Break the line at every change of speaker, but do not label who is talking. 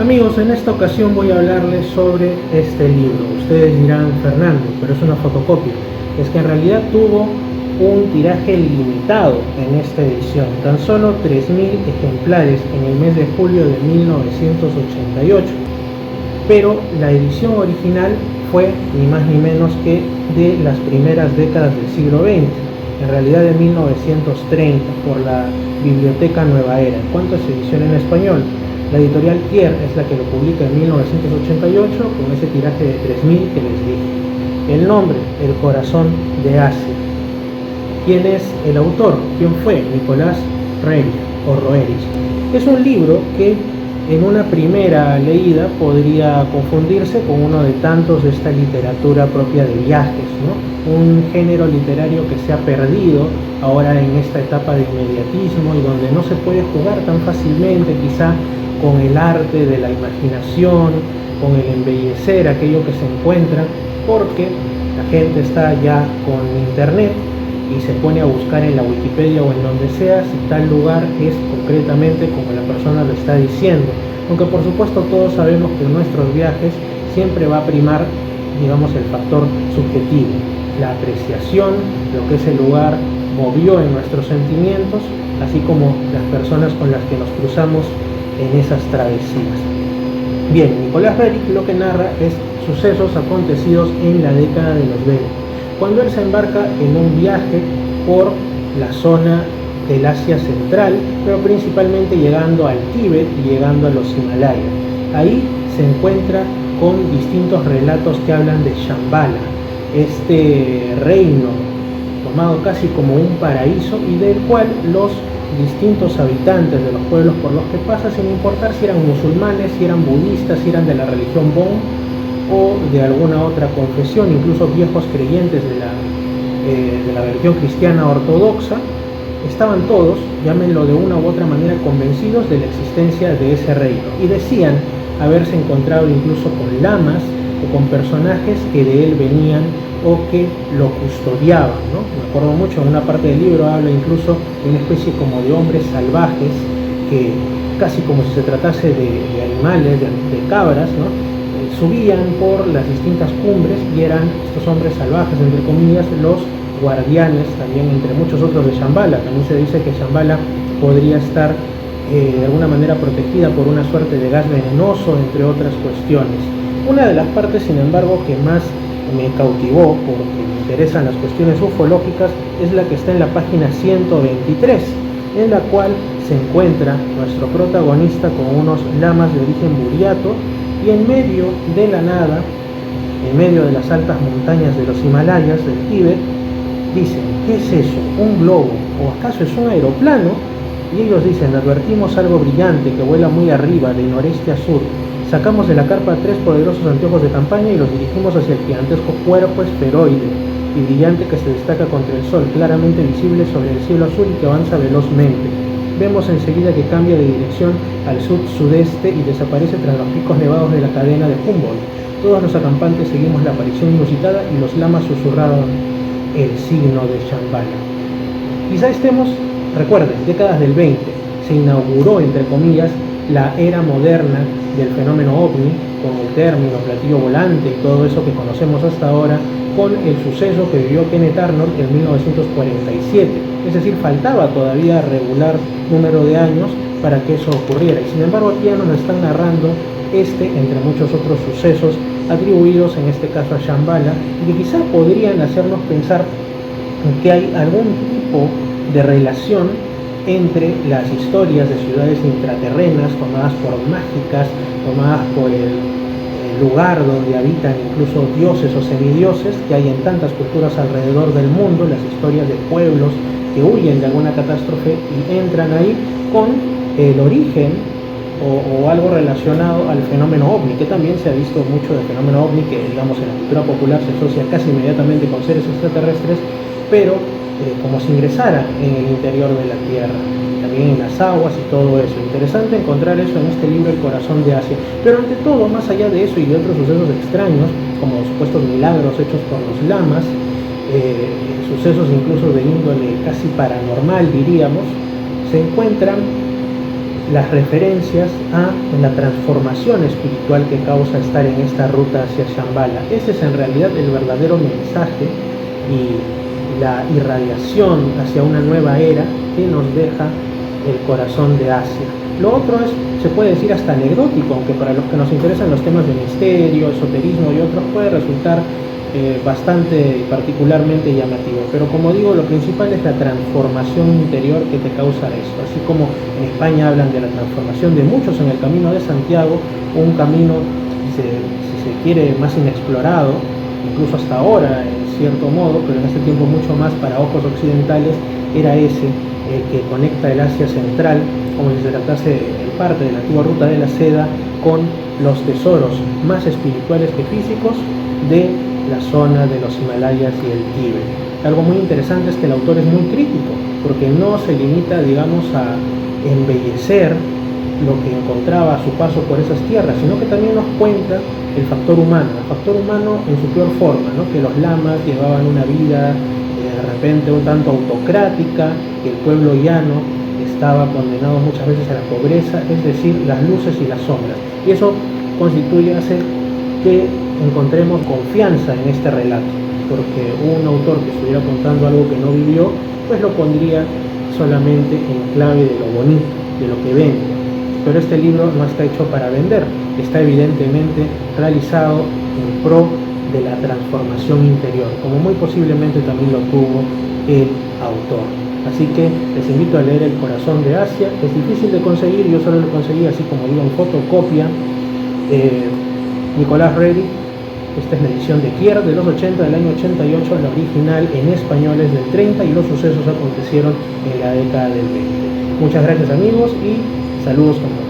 Amigos, en esta ocasión voy a hablarles sobre este libro. Ustedes dirán, Fernando, pero es una fotocopia. Es que en realidad tuvo un tiraje limitado en esta edición, tan solo 3.000 ejemplares en el mes de julio de 1988. Pero la edición original fue ni más ni menos que de las primeras décadas del siglo XX, en realidad de 1930, por la Biblioteca Nueva Era. ¿En cuanto a su edición en español? La editorial Kier es la que lo publica en 1988 con ese tiraje de 3.000 que les dije. El nombre, El corazón de Asia. ¿Quién es el autor? ¿Quién fue? Nicolás Roerich. Es un libro que en una primera leída podría confundirse con uno de tantos de esta literatura propia de viajes, ¿no? Un género literario que se ha perdido ahora en esta etapa de inmediatismo y donde no se puede jugar tan fácilmente quizá con el arte de la imaginación, con el embellecer aquello que se encuentra, porque la gente está ya con internet y se pone a buscar en la Wikipedia o en donde sea si tal lugar es concretamente como la persona lo está diciendo. Aunque por supuesto todos sabemos que en nuestros viajes siempre va a primar, digamos, el factor subjetivo, la apreciación, lo que ese lugar movió en nuestros sentimientos, así como las personas con las que nos cruzamos en esas travesías. Bien, Nicolás Roerich lo que narra es sucesos acontecidos en la década de los 20, cuando él se embarca en un viaje por la zona del Asia Central, pero principalmente llegando al Tíbet y llegando a los Himalayas. Ahí se encuentra con distintos relatos que hablan de Shambhala, este reino tomado casi como un paraíso y del cual los distintos habitantes de los pueblos por los que pasa, sin importar si eran musulmanes, si eran budistas, si eran de la religión Bon o de alguna otra confesión, incluso viejos creyentes de la religión cristiana ortodoxa, estaban todos, llámenlo de una u otra manera, convencidos de la existencia de ese reino y decían haberse encontrado incluso con lamas o con personajes que de él venían o que lo custodiaban, ¿no? Me acuerdo mucho, en una parte del libro habla incluso de una especie como de hombres salvajes que casi como si se tratase de animales, de cabras, ¿no? Subían por las distintas cumbres y eran estos hombres salvajes, entre comillas, los guardianes, también entre muchos otros de Shambhala. También se dice que Shambhala podría estar de alguna manera protegida por una suerte de gas venenoso, entre otras cuestiones. Una de las partes, sin embargo, que más me cautivó porque me interesan las cuestiones ufológicas es la que está en la página 123, en la cual se encuentra nuestro protagonista con unos lamas de origen buriato y en medio de la nada, en medio de las altas montañas de los Himalayas, del Tíbet, dicen, ¿qué es eso? ¿Un globo? ¿O acaso es un aeroplano? Y ellos dicen, advertimos algo brillante que vuela muy arriba, de noreste a sur. Sacamos de la carpa 3 poderosos anteojos de campaña y los dirigimos hacia el gigantesco cuerpo esferoide y brillante que se destaca contra el sol, claramente visible sobre el cielo azul y que avanza velozmente. Vemos enseguida que cambia de dirección al sud-sudeste y desaparece tras los picos nevados de la cadena de Humboldt. Todos los acampantes seguimos la aparición inusitada y los lamas susurraron el signo de Shambhala. Quizá estemos, recuerden, décadas del 20, se inauguró, entre comillas, la era moderna del fenómeno OVNI, con el término platillo volante y todo eso que conocemos hasta ahora, con el suceso que vivió Kenneth Arnold en 1947. Es decir, faltaba todavía regular número de años para que eso ocurriera. Y sin embargo aquí ya nos están narrando entre muchos otros sucesos atribuidos en este caso a Shambhala, y que quizá podrían hacernos pensar que hay algún tipo de relación entre las historias de ciudades intraterrenas tomadas por mágicas, tomadas por el lugar donde habitan incluso dioses o semidioses que hay en tantas culturas alrededor del mundo, las historias de pueblos que huyen de alguna catástrofe y entran ahí con el origen o algo relacionado al fenómeno OVNI, que también se ha visto mucho del fenómeno OVNI, que digamos en la cultura popular se asocia casi inmediatamente con seres extraterrestres, pero como si ingresara en el interior de la Tierra, también en las aguas y todo eso. Interesante encontrar eso en este libro, El corazón de Asia. Pero ante todo, más allá de eso y de otros sucesos extraños, como supuestos milagros hechos por los lamas, sucesos incluso de índole casi paranormal, diríamos, se encuentran las referencias a la transformación espiritual que causa estar en esta ruta hacia Shambhala. Ese es en realidad el verdadero mensaje y la irradiación hacia una nueva era que nos deja el corazón de Asia. Lo otro es, se puede decir, hasta anecdótico, aunque para los que nos interesan los temas de misterio, esoterismo y otros puede resultar bastante particularmente llamativo, pero como digo, lo principal es la transformación interior que te causa esto, así como en España hablan de la transformación de muchos en el Camino de Santiago, un camino, si se quiere, más inexplorado, incluso hasta ahora en cierto modo, pero en ese tiempo mucho más para ojos occidentales, era ese el que conecta el Asia Central, como si se tratase en parte de la antigua ruta de la seda, con los tesoros más espirituales que físicos de la zona de los Himalayas y el Tíbet. Algo muy interesante es que el autor es muy crítico, porque no se limita, digamos, a embellecer lo que encontraba a su paso por esas tierras, sino que también nos cuenta el factor humano en su peor forma, ¿no? Que los lamas llevaban una vida de repente un tanto autocrática, que el pueblo llano estaba condenado muchas veces a la pobreza, es decir, las luces y las sombras. Y eso hace que encontremos confianza en este relato, porque un autor que estuviera contando algo que no vivió, pues lo pondría solamente en clave de lo bonito, de lo que vende. Pero este libro no está hecho para vender, está evidentemente realizado en pro de la transformación interior, como muy posiblemente también lo tuvo el autor. Así que les invito a leer El Corazón de Asia. Es difícil de conseguir, yo solo lo conseguí así como digo en fotocopia. Nicolás Reddy, esta es la edición de Kier de los 80, del año 88, la original en español es del 30 y los sucesos acontecieron en la década del 20. Muchas gracias amigos y saludos con